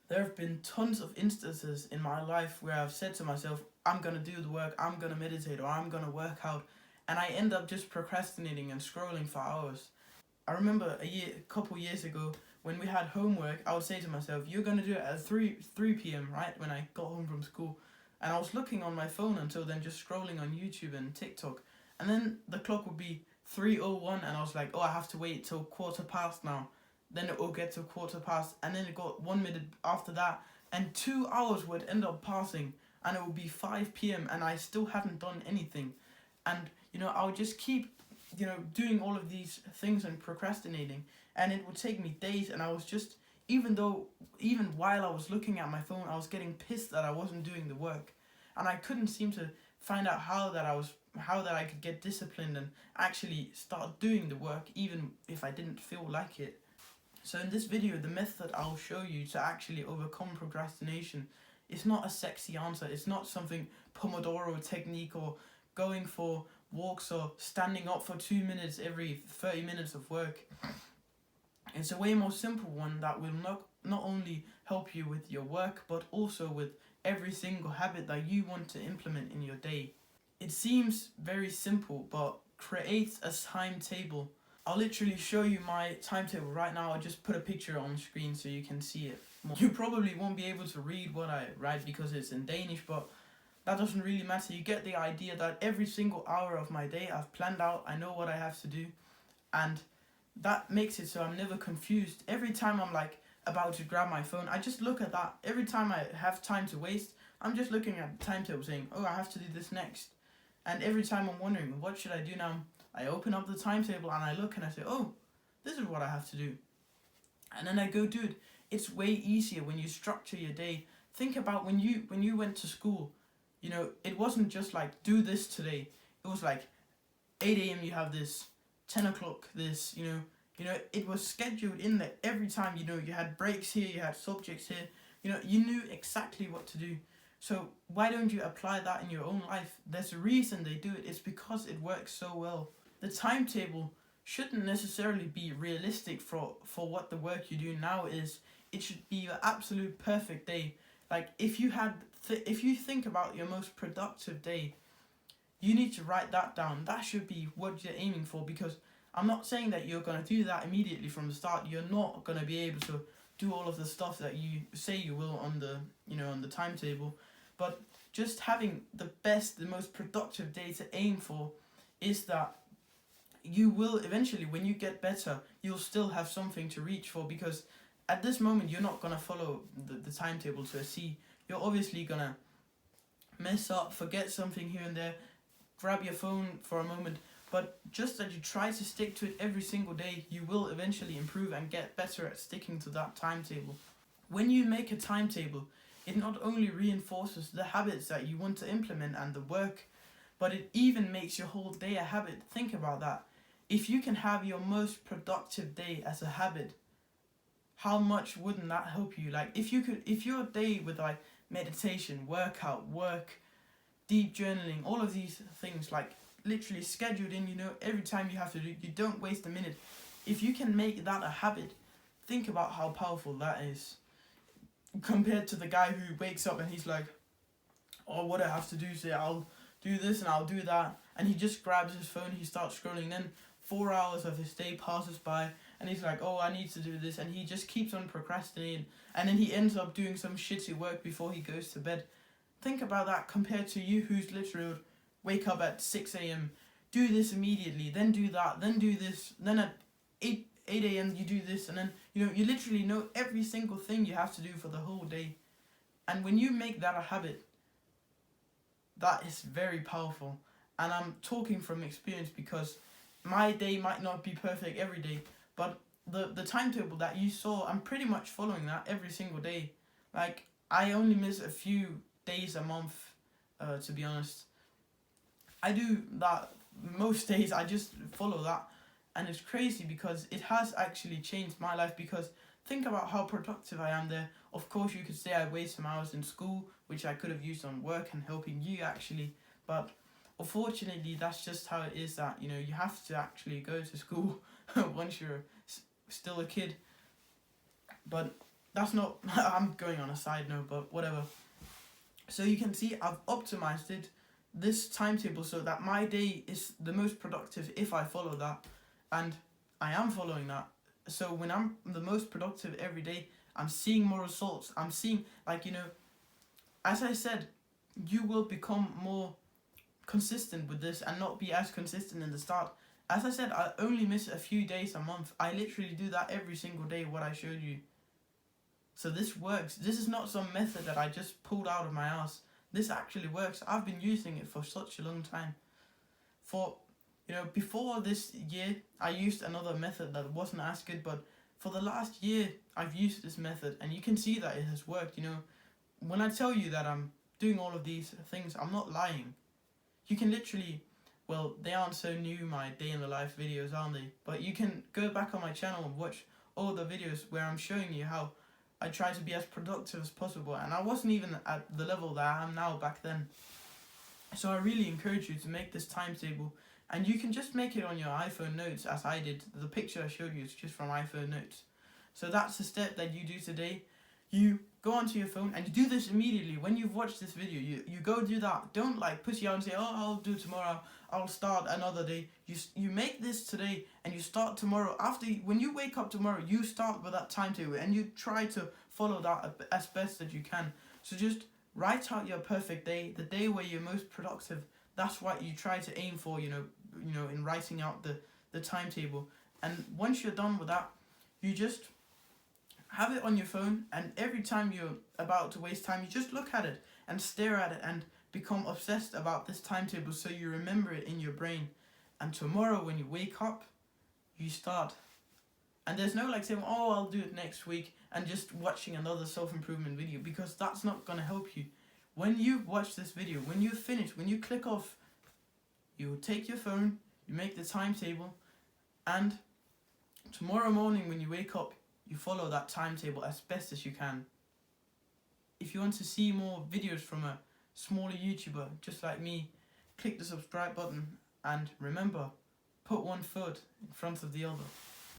There have been tons of instances in my life where I've said to myself, I'm gonna do the work, I'm gonna meditate, or I'm gonna work out, and I end up just procrastinating and scrolling for hours. I remember a couple years ago when we had homework, I would say to myself, "You're gonna do it at three p.m. right when I got home from school," and I was looking on my phone until then, just scrolling on YouTube and TikTok, and then the clock would be 3:01, and I was like, "Oh, I have to wait till quarter past now." Then it will get to quarter past, and then it got 1 minute after that, and 2 hours would end up passing, and it would be 5 p.m. and I still hadn't done anything, and I would just keep doing all of these things and procrastinating, and it would take me days, and I was just, even while I was looking at my phone, I was getting pissed that I wasn't doing the work, and I couldn't seem to find out how that I could get disciplined and actually start doing the work even if I didn't feel like it. So in this video, the method I'll show you to actually overcome procrastination is not a sexy answer. It's not something Pomodoro technique or going for walks or standing up for 2 minutes every 30 minutes of work. It's a way more simple one that will not only help you with your work, but also with every single habit that you want to implement in your day. It seems very simple, but create a timetable. I'll literally show you my timetable right now. I'll just put a picture on screen so you can see it more. You probably won't be able to read what I write because it's in Danish, but that doesn't really matter. You get the idea that every single hour of my day I've planned out, I know what I have to do, and that makes it so I'm never confused. Every time I'm like about to grab my phone, I just look at that. Every time I have time to waste, I'm just looking at the timetable saying, oh, I have to do this next. And every time I'm wondering, what should I do now? I open up the timetable and I look and I say, oh, this is what I have to do. And then I go do it. It's way easier when you structure your day. Think about when you went to school. It wasn't just like, do this today. It was like 8 a.m. you have this, 10 o'clock this, it was scheduled in there every time. You had breaks here, you had subjects here. You knew exactly what to do. So why don't you apply that in your own life? There's a reason they do it. It's because it works so well. The timetable shouldn't necessarily be realistic for what the work you do now is. It should be your absolute perfect day. Like if you think about your most productive day, you need to write that down. That should be what you're aiming for, because I'm not saying that you're going to do that immediately from the start. You're not going to be able to do all of the stuff that you say you will on the timetable, but just having the most productive day to aim for is that you will eventually, when you get better, you'll still have something to reach for, because at this moment you're not going to follow the timetable to a C. You're obviously going to mess up, forget something here and there, grab your phone for a moment, but just that you try to stick to it every single day, you will eventually improve and get better at sticking to that timetable. When you make a timetable, it not only reinforces the habits that you want to implement and the work, but it even makes your whole day a habit. Think about that. If you can have your most productive day as a habit, how much wouldn't that help you? Like if your day with like meditation, workout, work, deep journaling, all of these things, like literally scheduled in, every time you have to do, you don't waste a minute. If you can make that a habit, think about how powerful that is. Compared to the guy who wakes up and he's like, oh, what I have to do today, I'll do this and I'll do that, and he just grabs his phone, he starts scrolling, then 4 hours of his day passes by, and he's like, oh, I need to do this, and he just keeps on procrastinating, and then he ends up doing some shitty work before he goes to bed. Think about that compared to you, who's literally wake up at 6 a.m, do this immediately, then do that, then do this, then at 8 a.m. you do this, and then you literally know every single thing you have to do for the whole day. And when you make that a habit, that is very powerful. And I'm talking from experience, because my day might not be perfect every day, but the timetable that you saw, I'm pretty much following that every single day. Like I only miss a few days a month, to be honest. I do that most days. I just follow that, and it's crazy because it has actually changed my life. Because think about how productive I am there. Of course, you could say I waste some hours in school, which I could have used on work and helping you actually, but unfortunately, that's just how it is. That you have to actually go to school once you're still a kid. But that's not, I'm going on a side note, but whatever. So you can see I've optimized it, this timetable, so that my day is the most productive if I follow that. And I am following that. So when I'm the most productive every day, I'm seeing more results. I'm seeing, like, as I said, you will become more consistent with this and not be as consistent in the start. As I said, I only miss a few days a month. I literally do that every single day, what I showed you. So this works. This is not some method that I just pulled out of my ass. This actually works. I've been using it for such a long time. For, before this year, I used another method that wasn't as good, but for the last year, I've used this method, and you can see that it has worked. When I tell you that I'm doing all of these things, I'm not lying. You can literally, well, they aren't so new, my day in the life videos, aren't they? But you can go back on my channel and watch all the videos where I'm showing you how I try to be as productive as possible, and I wasn't even at the level that I am now back then. So I really encourage you to make this timetable, and you can just make it on your iPhone notes as I did. The picture I showed you is just from iPhone notes. So that's the step that you do today. You go onto your phone and you do this immediately. When you've watched this video, you go do that. Don't like push you out and say, oh, I'll do tomorrow, I'll start another day. You make this today and you start tomorrow. When you wake up tomorrow, you start with that timetable and you try to follow that as best as you can. So just write out your perfect day, the day where you're most productive. That's what you try to aim for, in writing out the timetable. And once you're done with that, you just have it on your phone, and every time you're about to waste time, you just look at it and stare at it and become obsessed about this timetable, so you remember it in your brain. And tomorrow when you wake up, you start. And there's no like saying, oh, I'll do it next week, and just watching another self-improvement video, because that's not going to help you. When you watch this video, when you finish, when you click off, you take your phone, you make the timetable, and tomorrow morning when you wake up, you follow that timetable as best as you can. If you want to see more videos from a smaller YouTuber just like me, click the subscribe button, and remember, put one foot in front of the other.